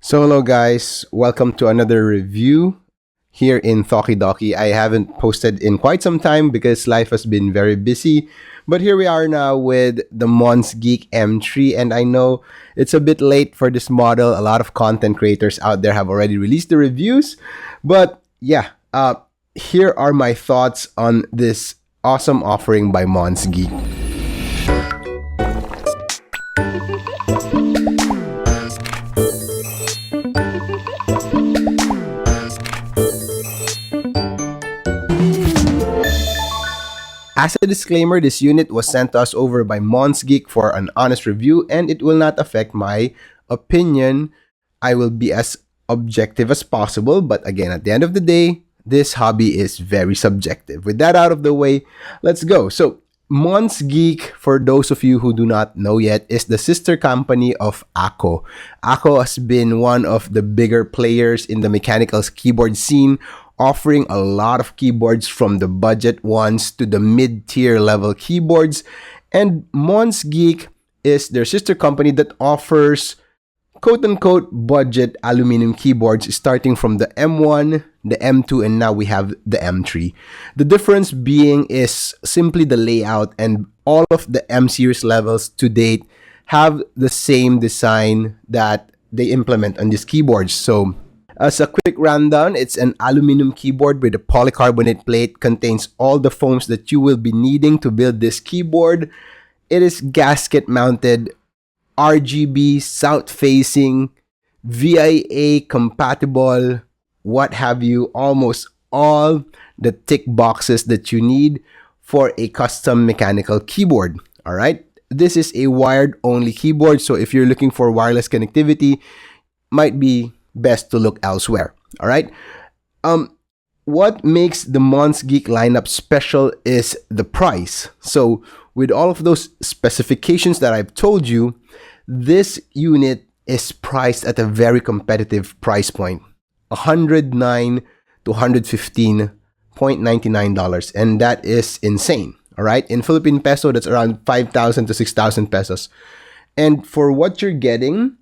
So hello guys, welcome to another review here in Thoki Doki. I haven't posted in quite some time because life has been very busy. But here we are now with the Monsgeek M3, and I know it's a bit late for this model. A lot of content creators out there have already released the reviews. But yeah, here are my thoughts on this awesome offering by Monsgeek. As a disclaimer, this unit was sent to us over by Monsgeek for an honest review, and it will not affect my opinion. I will be as objective as possible, but again, at the end of the day, this hobby is very subjective. With that out of the way, let's go. So, Monsgeek, for those of you who do not know yet, is the sister company of Ako. Ako has been one of the bigger players in the mechanical keyboard scene, offering a lot of keyboards from the budget ones to the mid-tier level keyboards. And Monsgeek is their sister company that offers quote-unquote budget aluminum keyboards starting from the M1, the M2, and now we have the M3. The difference being is simply the layout, and all of the M series levels to date have the same design that they implement on these keyboards. So as a quick rundown, it's an aluminum keyboard with a polycarbonate plate, contains all the foams that you will be needing to build this keyboard. It is gasket mounted, RGB, south facing, VIA compatible, what have you, almost all the tick boxes that you need for a custom mechanical keyboard. All right. This is a wired only keyboard, so if you're looking for wireless connectivity, might be best to look elsewhere. All right. What makes the Monsgeek lineup special is the price. So with all of those specifications that I've told you, this unit is priced at a very competitive price point, $109 to $115.99, and that is insane. All right. In Philippine peso, that's around 5,000 to 6,000 pesos. And for what you're getting,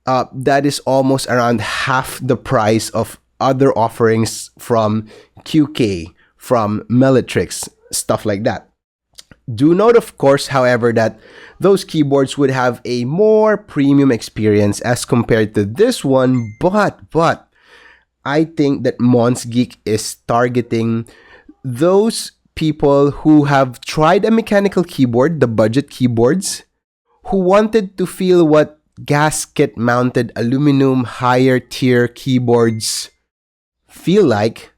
that is almost around half the price of other offerings from QK, from Melitrix, stuff like that. Do note, of course, however, that those keyboards would have a more premium experience as compared to this one, but I think that Monsgeek is targeting those people who have tried a mechanical keyboard, the budget keyboards, who wanted to feel what gasket mounted aluminum higher tier keyboards feel like,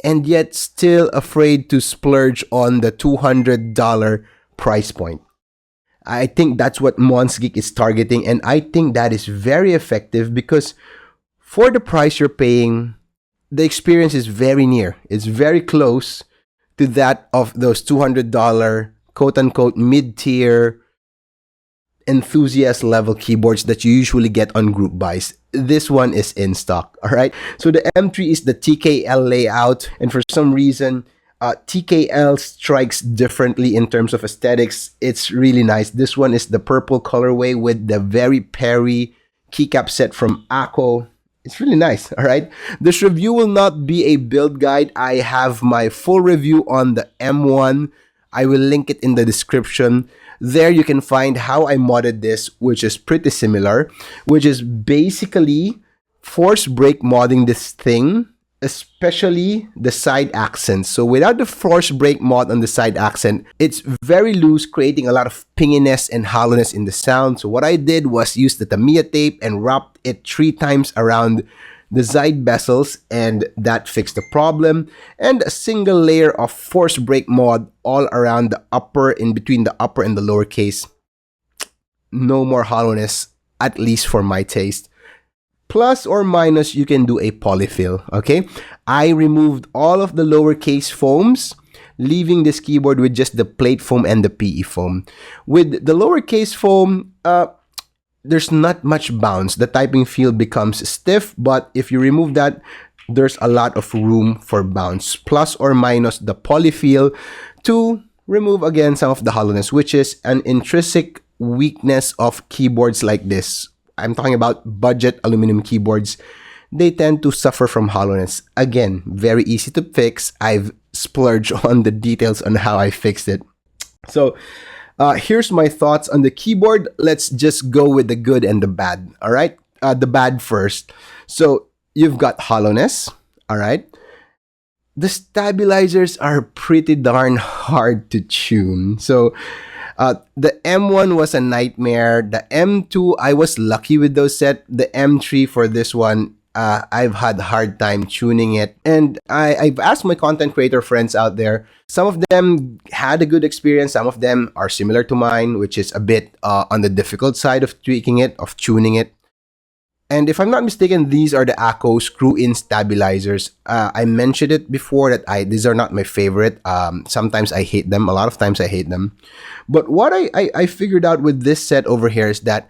and yet still afraid to splurge on the $200 price point. I think that's what Monsgeek is targeting, and I think that is very effective because for the price you're paying, the experience is very near. It's very close to that of those $200 quote-unquote mid-tier enthusiast level keyboards that you usually get on group buys. This one is in stock. All right. So the M3 is the TKL layout, and for some reason, TKL strikes differently in terms of aesthetics. It's really nice. This one is the purple colorway with the very Perry keycap set from Ako. It's really nice. All right. This review will not be a build guide. I have my full review on the M1. I will link it in the description. There you can find how I modded this, which is pretty similar, which is basically force break modding this thing, especially the side accents. So without the force break mod on the side accent, it's very loose, creating a lot of pinginess and hollowness in the sound. So what I did was use the Tamiya tape and wrapped it 3 times around the side bezels, and that fixed the problem. And a single layer of force break mod all around the upper, in between the upper and the lower case. No more hollowness, at least for my taste. Plus or minus, you can do a polyfill. Okay, I removed all of the lowercase foams, leaving this keyboard with just the plate foam and the PE foam. With the lowercase foam, there's not much bounce. The typing feel becomes stiff, but if you remove that, there's a lot of room for bounce. Plus or minus the polyfill to remove again some of the hollowness, which is an intrinsic weakness of keyboards like this. I'm talking about budget aluminum keyboards, they tend to suffer from hollowness. Again, very easy to fix. I've splurged on the details on how I fixed it. So here's my thoughts on the keyboard. Let's just go with the good and the bad. All right. The bad first. So you've got hollowness. All right. The stabilizers are pretty darn hard to tune. So the M1 was a nightmare. The M2, I was lucky with those set. The M3 for this one, I've had a hard time tuning it. And I've asked my content creator friends out there. Some of them had a good experience. Some of them are similar to mine, which is a bit on the difficult side of tweaking it, of tuning it. And if I'm not mistaken, these are the ACO screw-in stabilizers. I mentioned it before that these are not my favorite. Sometimes I hate them. A lot of times I hate them. But what I figured out with this set over here is that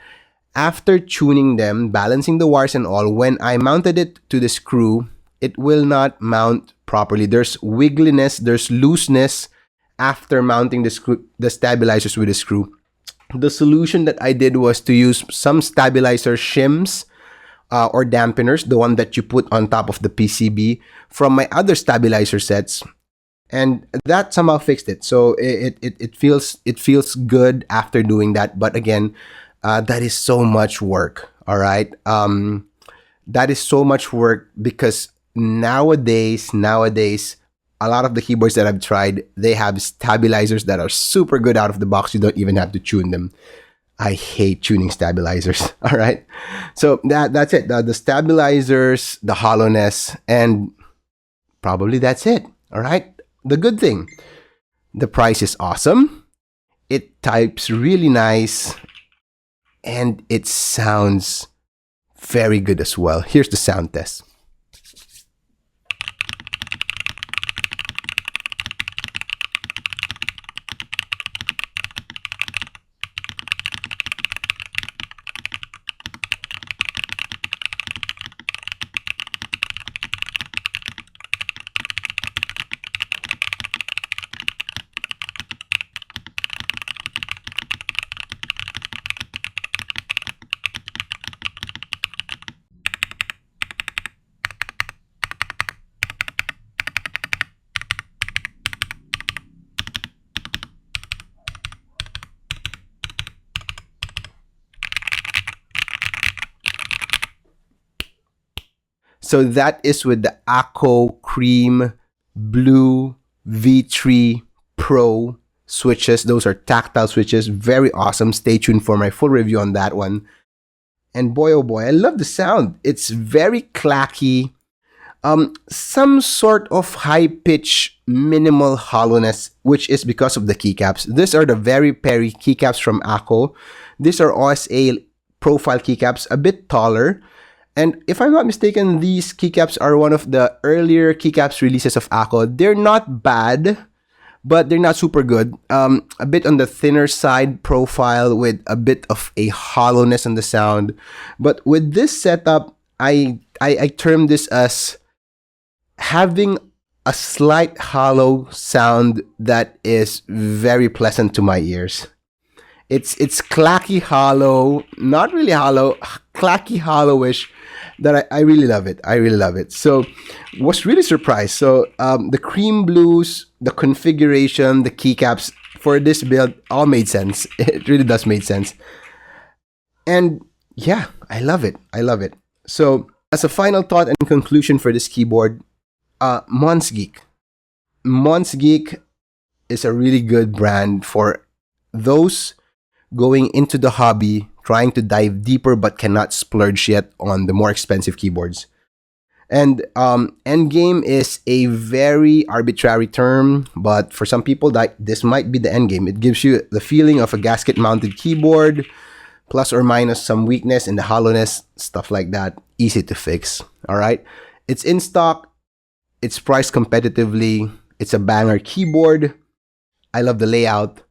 after tuning them, balancing the wires and all, when I mounted it to the screw, it will not mount properly. There's wiggliness, there's looseness after mounting the stabilizers with the screw. The solution that I did was to use some stabilizer shims or dampeners, the one that you put on top of the PCB from my other stabilizer sets, and that somehow fixed it. So it feels good after doing that. But again, that is so much work. All right, that is so much work because nowadays, a lot of the keyboards that I've tried, they have stabilizers that are super good out of the box. You don't even have to tune them. I hate tuning stabilizers. All right. So that's it. The stabilizers, the hollowness, and probably that's it. All right. The good thing, the price is awesome. It types really nice and it sounds very good as well. Here's the sound test. So that is with the ACO Cream Blue V3 Pro switches. Those are tactile switches. Very awesome. Stay tuned for my full review on that one. And boy, oh boy, I love the sound. It's very clacky. Some sort of high-pitch minimal hollowness, which is because of the keycaps. These are the Very Perry keycaps from ACO. These are OSA profile keycaps, a bit taller. And if I'm not mistaken, these keycaps are one of the earlier keycaps releases of ACO. They're not bad, but they're not super good. A bit on the thinner side profile with a bit of a hollowness on the sound. But with this setup, I term this as having a slight hollow sound that is very pleasant to my ears. It's clacky hollow, not really hollow, clacky hollowish. That I really love it. I really love it. So was really surprised. So the cream blues, the configuration, the keycaps for this build all made sense. It really does make sense. And yeah, I love it. I love it. So as a final thought and conclusion for this keyboard, Monsgeek. Monsgeek is a really good brand for those going into the hobby, trying to dive deeper but cannot splurge yet on the more expensive keyboards. And endgame is a very arbitrary term, but for some people, this might be the endgame. It gives you the feeling of a gasket-mounted keyboard, plus or minus some weakness in the hollowness, stuff like that. Easy to fix. All right, it's in stock. It's priced competitively. It's a banger keyboard. I love the layout.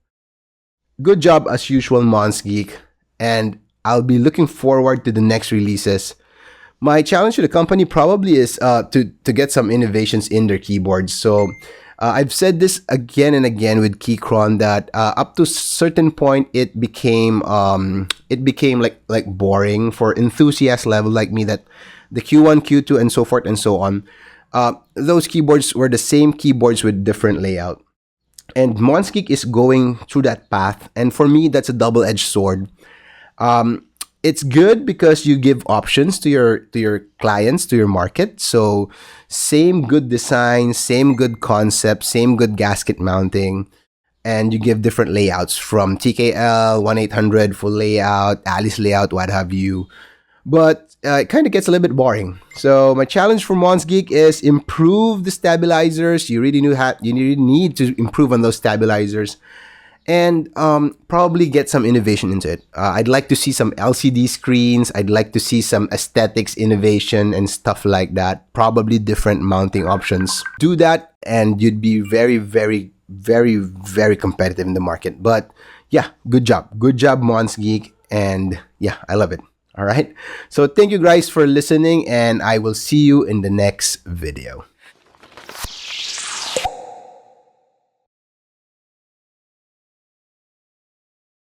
Good job as usual, Monsgeek, and I'll be looking forward to the next releases. My challenge to the company probably is to get some innovations in their keyboards. So I've said this again and again with Keychron that up to certain point it became like boring for enthusiast level like me, that the Q1, Q2, and so forth and so on. Those keyboards were the same keyboards with different layout. And Monsgeek is going through that path, and for me, that's a double-edged sword. Um, it's good because you give options to your clients, to your market. So same good design, same good concept, same good gasket mounting, and you give different layouts from TKL, 1-800 full layout, Alice layout, what have you. But it kind of gets a little bit boring. So my challenge for Monsgeek is improve the stabilizers. You really need to improve on those stabilizers, and probably get some innovation into it. I'd like to see some LCD screens. I'd like to see some aesthetics innovation and stuff like that. Probably different mounting options. Do that, and you'd be very, very, very, very competitive in the market. But yeah, good job, Monsgeek, and yeah, I love it. All right. So thank you guys for listening, and I will see you in the next video.